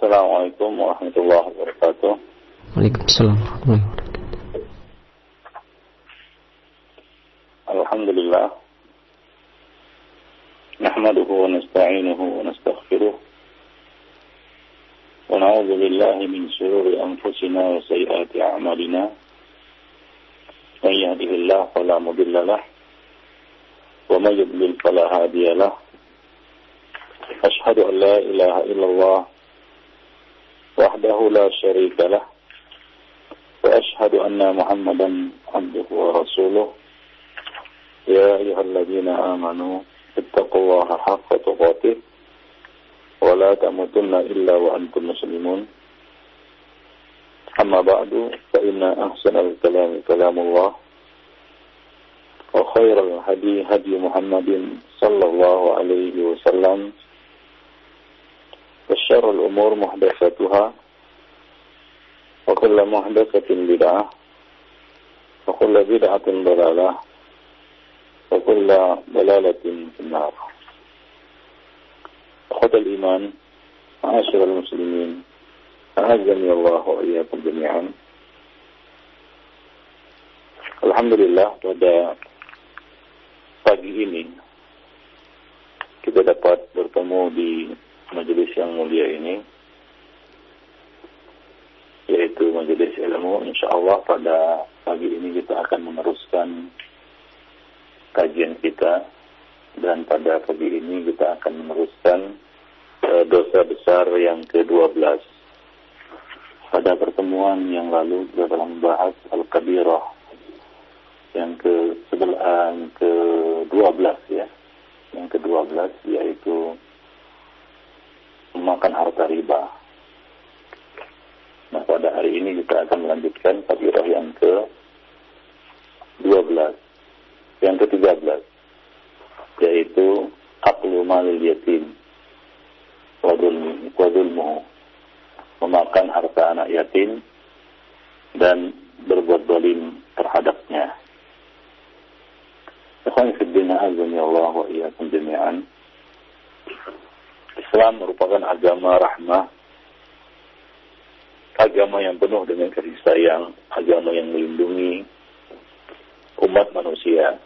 Assalamualaikum warahmatullahi wabarakatuh. Waalaikumsalam warahmatullahi wabarakatuh. Alhamdulillah. Nahmaduhu wa nasta'inuhu wa nastaghfiruh. Wa na'udzu billahi min shururi anfusina wa sayyiati a'malina. Man yahdihillahu fala mudilla lahu wa man yudlil fala hadiya lahu. Ashhadu an la ilaha illallah wahdahu la syarika lah wa ashhadu anna Muhammadan abduhu wa rasuluh. Ya ayyuhalladzina amanu ittaqullaha haqqa tuqatih wa la tamutunna illa wa antum muslimun. Amma ba'du, fa inna ahsanal kalami kalamullah wa khairal hadi hadi Muhammadin sallallahu alaihi wasallam. وشر الأمور محدثاتها وكل محدثة بدعة وكل بدعة ضلالة وكل ضلالة في النار. أخوة الإيمان معاشر المسلمين أعزني الله وإياكم جميعا. Alhamdulillah, pada pagi ini kita dapat bertemu di majelis yang mulia ini, yaitu majelis ilmu. InsyaAllah pada pagi ini kita akan meneruskan kajian kita, dan pada pagi ini kita akan meneruskan dosa besar yang ke-12. Pada pertemuan yang lalu kita telah membahas Al-Kabirah yang ke-12 ya, yang ke-12, yaitu memakan harta riba. Nah, pada hari ini kita akan melanjutkan kabirah yang ke-12, yang ke-13, yaitu aklu malil yatim wa dzulmuhu, memakan harta anak yatim dan berbuat zalim terhadapnya. Ikhwan fillah, azza Allah wa iyyakum jami'an. Islam merupakan agama rahmah, agama yang penuh dengan kasih sayang, agama yang melindungi umat manusia.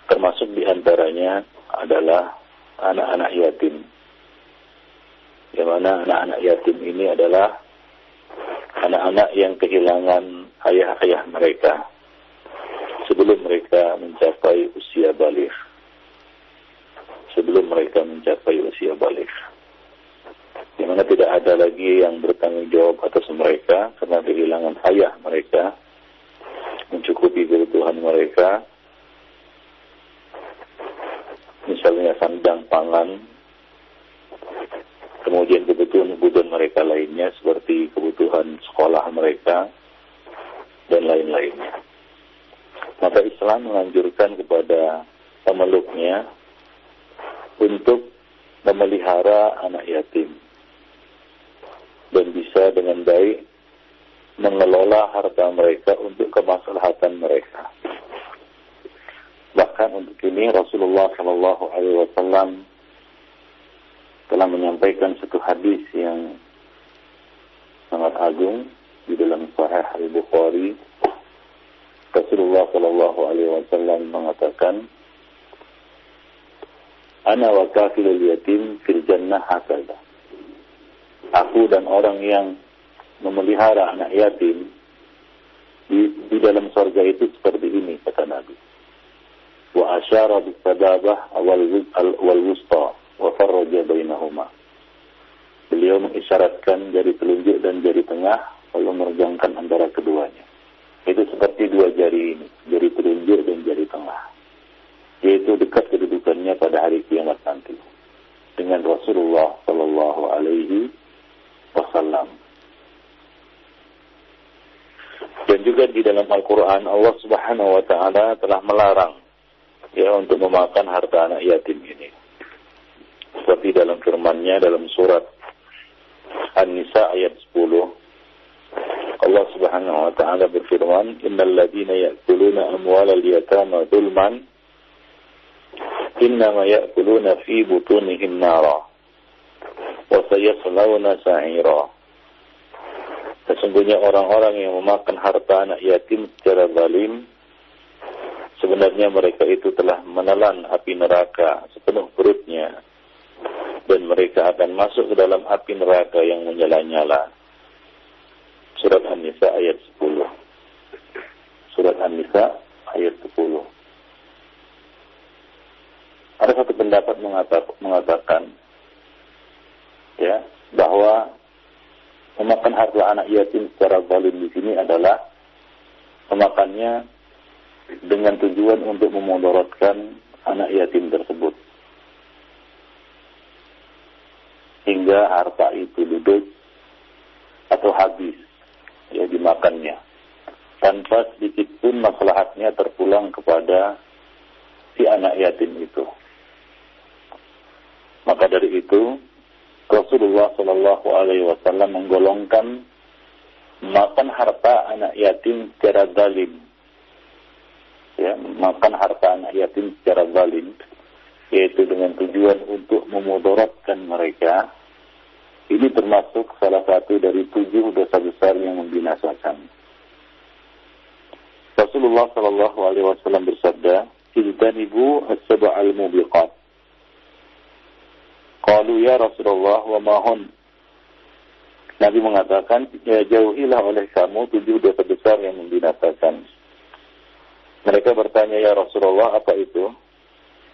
Termasuk diantaranya adalah anak-anak yatim. Yang mana anak-anak yatim ini adalah anak-anak yang kehilangan ayah-ayah mereka sebelum mereka mencapai usia baligh. Di mana tidak ada lagi yang bertanggung jawab atas mereka karena kehilangan ayah mereka, mencukupi kebutuhan mereka, misalnya sandang pangan, kemudian kebutuhan mereka lainnya seperti kebutuhan sekolah mereka dan lain-lainnya. Maka Islam menganjurkan kepada pemeluknya untuk memelihara anak yatim dan bisa dengan baik mengelola harta mereka untuk kemaslahatan mereka. Bahkan untuk ini Rasulullah SAW telah menyampaikan satu hadis yang sangat agung di dalam Sahih Al-Bukhari. Rasulullah SAW mengatakan, Ana wa kafilul yatim fil jannah hakada. Aku dan orang yang memelihara anak yatim di dalam surga itu seperti ini, kata Nabi. Wa asyara bis sababah wal wusta wa farraja bainahuma. Beliau mengisyaratkan jari telunjuk dan jari tengah, lalu meregangkan antara keduanya. Itu seperti dua jari ini, jari telunjuk dan jari tengah, yaitu dekat kedudukannya pada hari kiamat nanti dengan Rasulullah sallallahu alaihi wasallam. Dan juga di dalam Al-Quran Allah Subhanahu wa taala telah melarang ya untuk memakan harta anak yatim ini. Seperti dalam firman-Nya dalam surat An-Nisa ayat 10, Allah Subhanahu wa taala berfirman, "Innal ladzina ya'kuluna amwalal yatama dzulman innama ya'kuluna fi butunihim nara wa sayaslawna sa'ira. Sesungguhnya orang-orang yang memakan harta anak yatim secara zalim, sebenarnya mereka itu telah menelan api neraka sepenuh perutnya, dan mereka akan masuk ke dalam api neraka yang menyala-nyala. Surat An-Nisa ayat 10. Surat An-Nisa ayat 10. Ada satu pendapat mengatakan ya, bahwa memakan harta anak yatim secara zalim di sini adalah memakannya dengan tujuan untuk memudaratkan anak yatim tersebut, hingga harta itu ludes atau habis ya dimakannya, tanpa sedikit pun maslahatnya terpulang kepada si anak yatim itu. Maka dari itu Rasulullah Shallallahu Alaihi Wasallam menggolongkan makan harta anak yatim secara zalim, ya, makan harta anak yatim secara zalim, yaitu dengan tujuan untuk memudaratkan mereka. Ini termasuk salah satu dari 7 dosa besar yang membinasakan. Rasulullah Shallallahu Alaihi Wasallam bersabda, "Ijtanibu as-sab'al mubiqat." Qalu ya Rasulullah wa mahun. Nabi mengatakan, ya, jauhilah oleh kamu 7 dosa besar yang membinasakan. Mereka bertanya, ya Rasulullah, apa itu?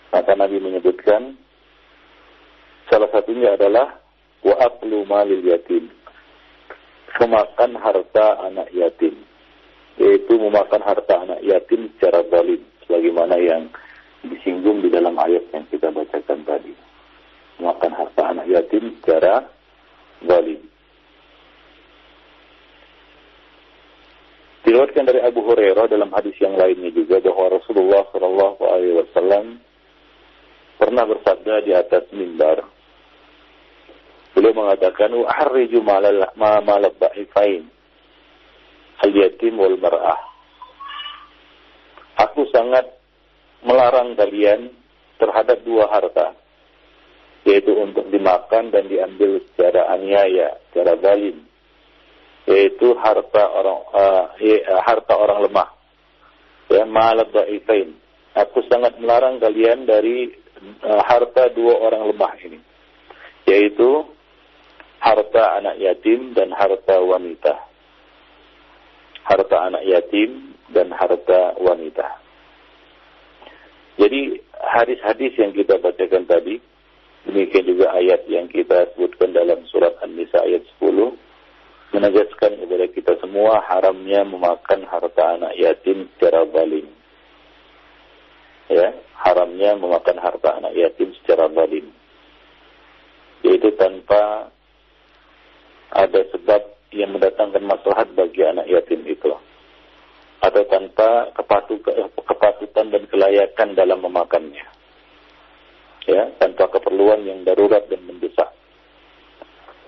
Maka Nabi menyebutkan, salah satunya adalah wa aklu malil yatim, memakan harta anak yatim, yaitu memakan harta anak yatim secara zalim, sebagaimana yang disinggung di dalam ayat yang kita bacakan tadi. Memakan harta anak yatim secara zalim. Diriwayatkan dari Abu Hurairah dalam hadis yang lainnya juga bahwa Rasulullah Shallallahu Alaihi Wasallam pernah bersabda di atas mimbar. Beliau mengatakan, "Uharriju ma'al dha'ifain, al-yatim wal mar'ah." Aku sangat melarang kalian terhadap 2 harta, yaitu untuk dimakan dan diambil secara aniaya, secara zalim, yaitu harta orang lemah, ya, ma'al dha'ifain. Aku sangat melarang kalian dari harta 2 orang lemah ini, yaitu harta anak yatim dan harta wanita. Harta anak yatim dan harta wanita. Jadi hadis-hadis yang kita bacakan tadi, demikian juga ayat yang kita sebutkan dalam surat An-Nisa ayat 10, menegaskan kepada kita semua haramnya memakan harta anak yatim secara zalim. Ya, haramnya memakan harta anak yatim secara zalim, yaitu tanpa ada sebab yang mendatangkan maslahat bagi anak yatim itu, atau tanpa kepatutan dan kelayakan dalam memakannya, ya, tanpa keperluan yang darurat dan mendesak.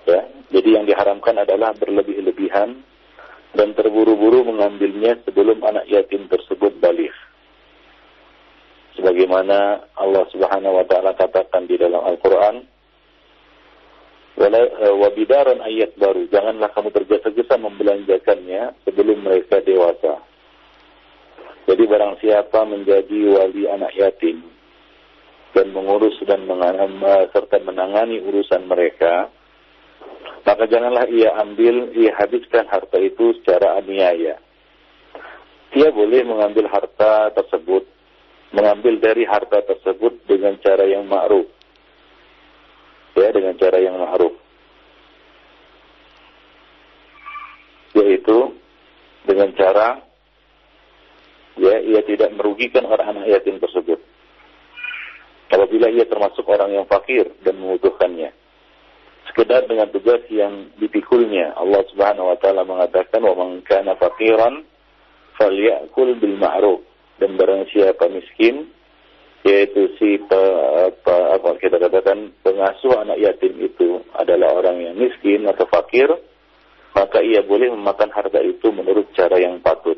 Ya, jadi yang diharamkan adalah berlebih-lebihan dan terburu-buru mengambilnya sebelum anak yatim tersebut baligh. Sebagaimana Allah Subhanahu wa taala katakan di dalam Al-Qur'an, wa bidaran ayat baru, janganlah kamu tergesa-gesa membelanjakannya sebelum mereka dewasa. Jadi barang siapa menjadi wali anak yatim dan mengurus dan serta menangani urusan mereka, maka janganlah ia habiskan harta itu secara aniaya. Dia boleh mengambil harta tersebut, mengambil dari harta tersebut dengan cara yang ma'ruf. Ya, dengan cara yang ma'ruf. Yaitu dengan cara, ya, ia tidak merugikan orang anak yatim tersebut. Apabila ia termasuk orang yang fakir dan membutuhkannya, sekedar dengan tugas yang dipikulnya. Allah Subhanahu wa taala mengatakan, "Wa man kana faqiran falyakul bil ma'ruf." Dan barang siapa miskin, yaitu si kita katakan pengasuh anak yatim itu adalah orang yang miskin atau fakir, maka ia boleh memakan harta itu menurut cara yang patut.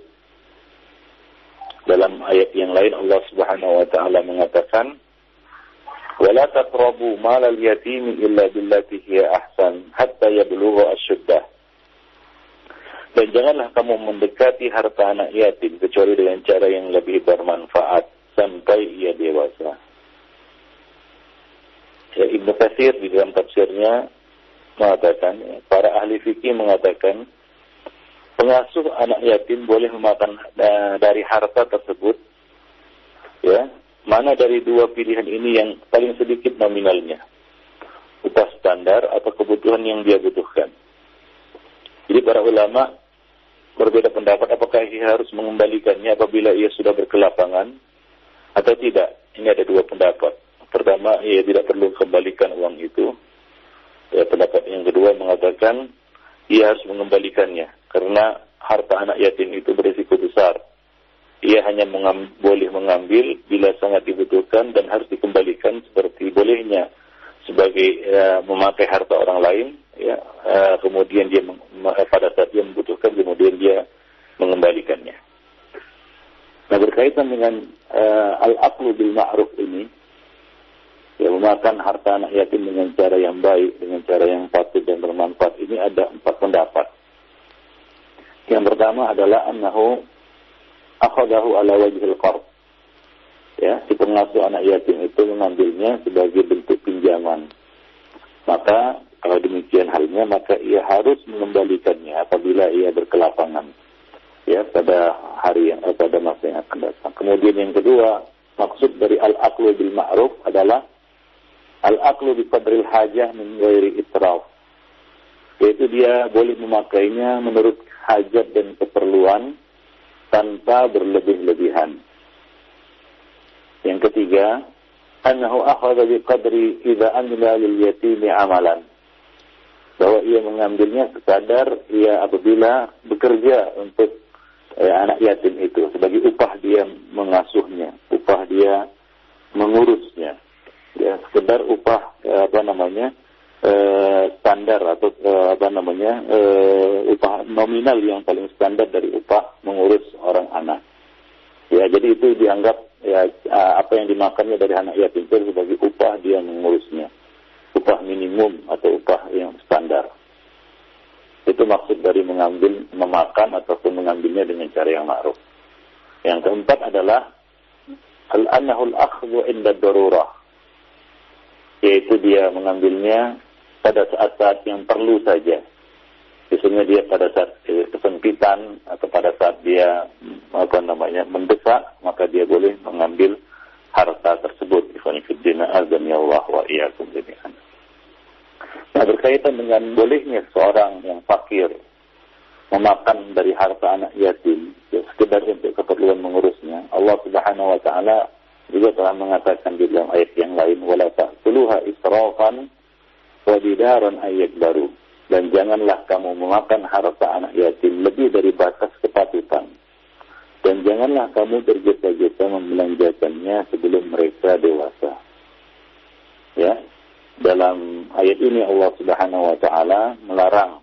Dalam ayat yang lain Allah Subhanahu wa taala mengatakan, Wala taqrabu malal yatimi illa billati hiya ahsan hatta yablugha asyuddah. Dan janganlah kamu mendekati harta anak yatim kecuali dengan cara yang lebih bermanfaat sampai ia dewasa. Ya, Ibnu Katsir di dalam tafsirnya mengatakan, para ahli fikih mengatakan, pengasuh anak yatim boleh memakan dari harta tersebut, ya, mana dari dua pilihan ini yang paling sedikit nominalnya, upah standar atau kebutuhan yang dia butuhkan. Jadi para ulama berbeda pendapat apakah ia harus mengembalikannya apabila ia sudah berkelapangan atau tidak. Ini ada dua pendapat. Pertama, ia tidak perlu kembalikan uang itu. Ya, pendapat yang kedua mengatakan ia harus mengembalikannya karena harta anak yatim itu berisiko besar. Ia hanya boleh mengambil bila sangat dibutuhkan dan harus dikembalikan seperti bolehnya sebagai memakai harta orang lain, ya, kemudian dia pada saat dia membutuhkan kemudian dia mengembalikannya. Nah, berkaitan dengan al-aqlu bil ma'ruf ini, ya, memakan harta anak yatim dengan cara yang baik, dengan cara yang patut dan bermanfaat, ini ada 4 pendapat. Yang pertama adalah annahu akhadahu ala wajhil qard. Ya, si pengasuh anak yatim itu mengambilnya sebagai bentuk pinjaman. Maka kalau demikian halnya, maka ia harus mengembalikannya apabila ia berkelapangan, ya, pada hari yang pada masa yang akan datang. Kemudian yang kedua, maksud dari al-aqlu bil ma'ruf adalah al-aqlu bi qadril hajah min ghairi israf. Yaitu dia boleh memakainya menurut hajat dan keperluan tanpa berlebih-lebihan. Yang ketiga, annahu akhadha bi qadri idza amila lil yatimi amalan. Bahwa ia mengambilnya sekadar ia apabila bekerja untuk anak yatim itu sebagai upah dia mengasuhnya, upah dia mengurusnya. Ya, sekedar upah standar atau upah nominal yang paling standar dari upah mengurus orang anak. Ya, jadi itu dianggap, ya, apa yang dimakannya dari anak yatim itu sebagai upah dia mengurusnya, upah minimum atau upah yang standar. Itu maksud dari memakan ataupun mengambilnya dengan cara yang ma'ruf. Yang keempat adalah al-annahul akhdhu inda darurah, yaitu dia mengambilnya pada saat-saat yang perlu saja. Biasanya dia pada saat kesempitan atau pada saat dia mendesak, maka dia boleh mengambil harta tersebut. Nah, berkaitan dengan bolehnya seorang yang fakir memakan dari harta anak yatim, ya, sekedar untuk keperluan mengurusnya, Allah Subhanahu wa taala juga telah mengatakan di dalam ayat yang lain, wala ta'kuluha israfan wa bidaran ayyakbaru. Dan janganlah kamu memakan harta anak yatim lebih dari batas kepatutan. Dan janganlah kamu tergesa-gesa membelanjakannya sebelum mereka dewasa. Ya, dalam ayat ini Allah Subhanahu wa taala melarang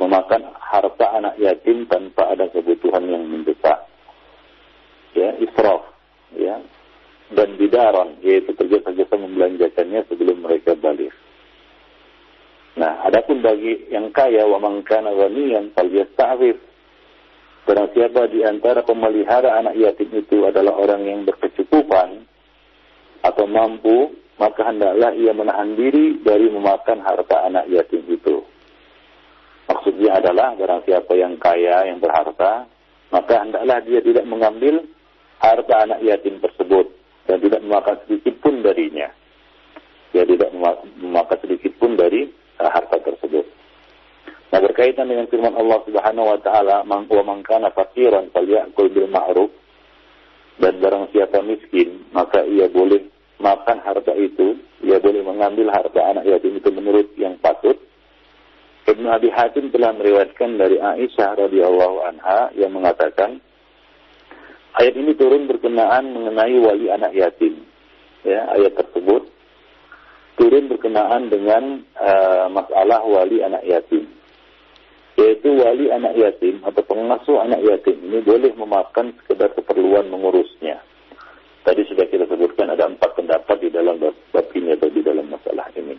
memakan harta anak yatim tanpa ada kebutuhan yang mendesak. Ya, israf, ya. Dan bidaran, yaitu tergesa-gesa membelanjakannya sebelum mereka balik. Nah, adapun bagi yang kaya, wa man kana ghaniyan falyasta'fif. Barang siapa di antara pemelihara anak yatim itu adalah orang yang berkecukupan atau mampu, maka hendaklah ia menahan diri dari memakan harta anak yatim itu. Maksudnya adalah barang siapa yang kaya, yang berharta, maka hendaklah dia tidak mengambil harta anak yatim tersebut dan tidak memakan sedikit pun darinya. Dia tidak memakan sedikit pun dari harta tersebut. Nah, berkaitan dengan firman Allah Subhanahu wa taala, wa man kana faqiran falyakul bil ma'ruf, dan barang siapa miskin, maka ia boleh makan harta itu, ia boleh mengambil harta anak yatim itu menurut yang patut. Ibnu Abi Hatim telah meriwayatkan dari Aisyah radhiyallahu anha yang mengatakan, ayat ini turun berkenaan mengenai wali anak yatim. Ya, ayat tersebut turun berkenaan dengan masalah wali anak yatim. Yaitu wali anak yatim atau pengasuh anak yatim ini boleh memakan sekedar keperluan mengurusnya. Tadi sudah kita sebutkan ada 4 pendapat di dalam bab ini atau di dalam masalah ini.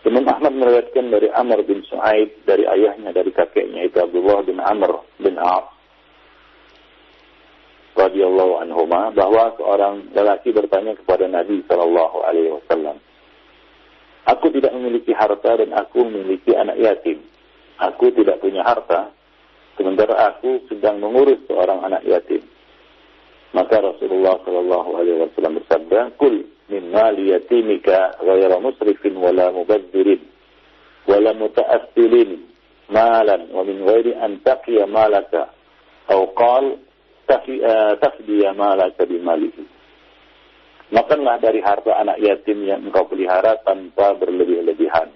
Imam Ahmad meriwayatkan dari Amr bin Su'aib, dari ayahnya, dari kakeknya, itu Abdullah bin Amr bin Auf radhiyallahu anhuma, bahwa seorang lelaki bertanya kepada Nabi sallallahu alaihi wasallam, "Aku tidak memiliki harta dan aku memiliki anak yatim. Aku tidak punya harta, sementara aku sedang mengurus seorang anak yatim." Maka Rasulullah sallallahu alaihi wasallam bersabda, "Kul min mali yatimika ghayra musrifin wala mubazzirin wala muta'assilin malan wa min ghairi an taqiya malaka aw qal tafdiya malaka bimalihi." Makanlah dari harta anak yatim yang engkau pelihara tanpa berlebih-lebihan.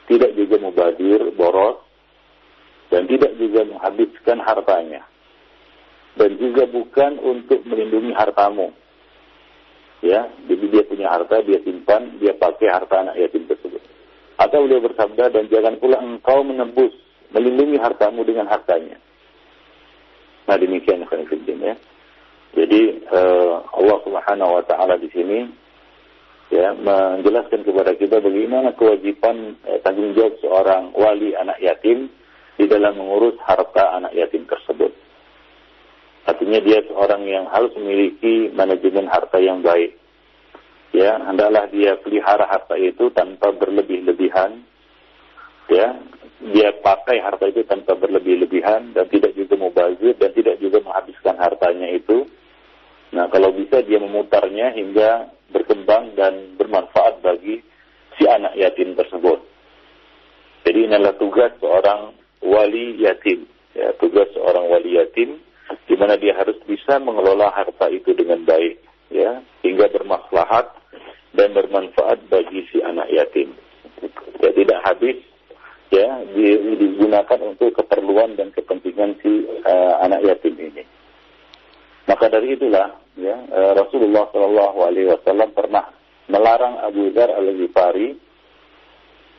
Tidak juga mubazir, boros, dan tidak juga menghabiskan hartanya. Dan juga bukan untuk melindungi hartamu. Ya, jadi dia punya harta, dia simpan, dia pakai harta anak yatim tersebut. Atau beliau bersabda, dan jangan pula engkau menebus, melindungi hartamu dengan hartanya. Nah, demikian ya. Jadi Allah Subhanahu wa taala di sini ya menjelaskan kepada kita bagaimana kewajiban tanggung jawab seorang wali anak yatim di dalam mengurus harta anak yatim tersebut. Artinya dia seorang yang harus memiliki manajemen harta yang baik. Ya, hendaklah dia pelihara harta itu tanpa berlebih-lebihan. Ya, dia pakai harta itu tanpa berlebih-lebihan dan tidak juga mubazir dan tidak juga menghabiskan hartanya itu. Nah, kalau bisa dia memutarnya hingga berkembang dan bermanfaat bagi si anak yatim tersebut. Jadi inilah tugas seorang wali yatim. Ya, tugas seorang wali yatim di mana dia harus bisa mengelola harta itu dengan baik, ya, hingga bermaslahat dan bermanfaat bagi si anak yatim. Ya, tidak habis, ya, digunakan untuk keperluan dan kepentingan si anak yatim ini. Maka dari itulah, ya, Rasulullah Shallallahu Alaihi Wasallam pernah melarang Abu Dzar Al-Ghifari,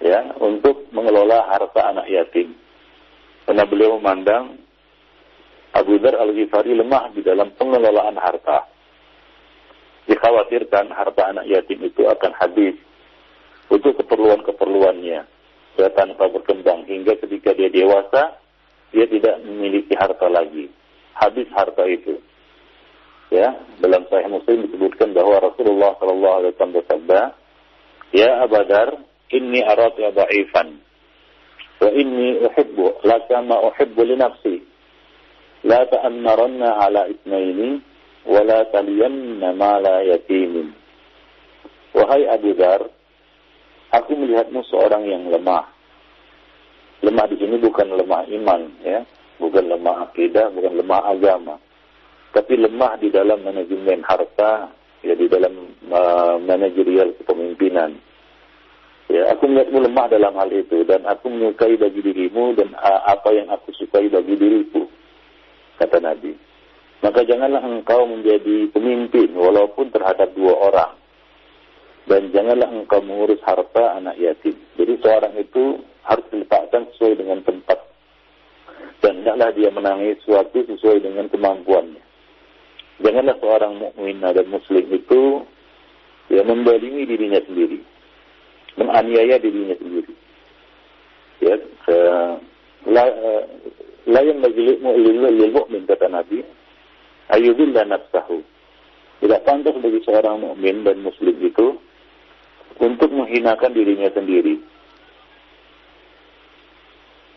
ya, untuk mengelola harta anak yatim, karena beliau memandang Abu Dzar Al-Ghifari lemah di dalam pengelolaan harta. Dikhawatirkan harta anak yatim itu akan habis untuk keperluan-keperluannya, ya, tanpa berkembang hingga ketika dia dewasa dia tidak memiliki harta lagi, habis harta itu. Ya, dalam Sahih Muslim disebutkan bahwa Rasulullah sallallahu alaihi wasallam bersabda, "Ya Abu Dzar, inni araka dha'ifan wa inni uhibbu laka ma uhibbu li nafsi. La ta'ammaranna ala itsnaini wa la taliyanna mala yatimin." Wahai Abu Dzar, aku melihatmu seorang yang lemah. Lemah di sini bukan lemah iman, ya, bukan lemah akidah, bukan lemah agama, tapi lemah di dalam manajemen harta, ya, di dalam manajerial kepemimpinan. Ya, aku melihatmu lemah dalam hal itu dan aku menyukai bagi dirimu dan apa yang aku sukai bagi diriku, kata Nabi. Maka janganlah engkau menjadi pemimpin walaupun terhadap 2 orang. Dan janganlah engkau mengurus harta anak yatim. Jadi seorang itu harus diletakkan sesuai dengan tempat. Dan hendaklah dia menangis sesuatu sesuai dengan kemampuannya. Janganlah seorang mukmin dan muslim itu, ya, membalimi dirinya sendiri, menganiaya dirinya sendiri. Ya, la yanbaghi lil mu'min, kata Nabi, ayyudilla nafsahu. Tidak pantas bagi seorang mukmin dan muslim itu untuk menghinakan dirinya sendiri.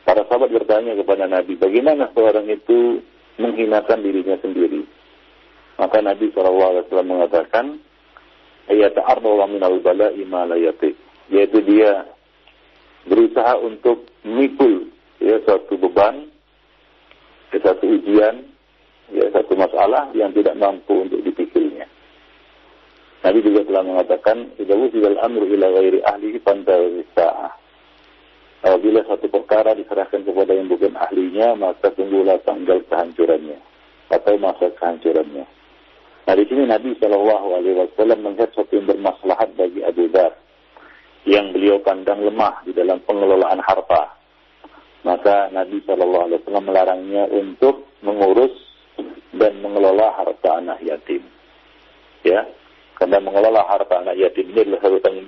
Para sahabat bertanya kepada Nabi, bagaimana seorang itu menghinakan dirinya sendiri? Maka Nabi SAW mengatakan, ayata'ardawa minal bala'i ma la yatiq, yaitu dia berusaha untuk memikul, ya, suatu beban, satu ujian, ya, satu masalah yang tidak mampu untuk dipikulnya. Nabi juga telah mengatakan, idza wusila al-amru ila ghairi ahlihi fantazir sa'ah. Apabila satu perkara diserahkan kepada yang bukan ahlinya, maka tunggulah tanggal kehancurannya atau masa kehancurannya. Nah, di sini Nabi Shallallahu Alaihi Wasallam melihat sesuatu yang bermaslahat bagi Abu Dzar yang beliau pandang lemah di dalam pengelolaan harta. Maka Nabi Shallallahu Alaihi Wasallam melarangnya untuk mengurus dan mengelola harta anak yatim. Ya, karena mengelola harta anak yatim ini adalah satu tanggung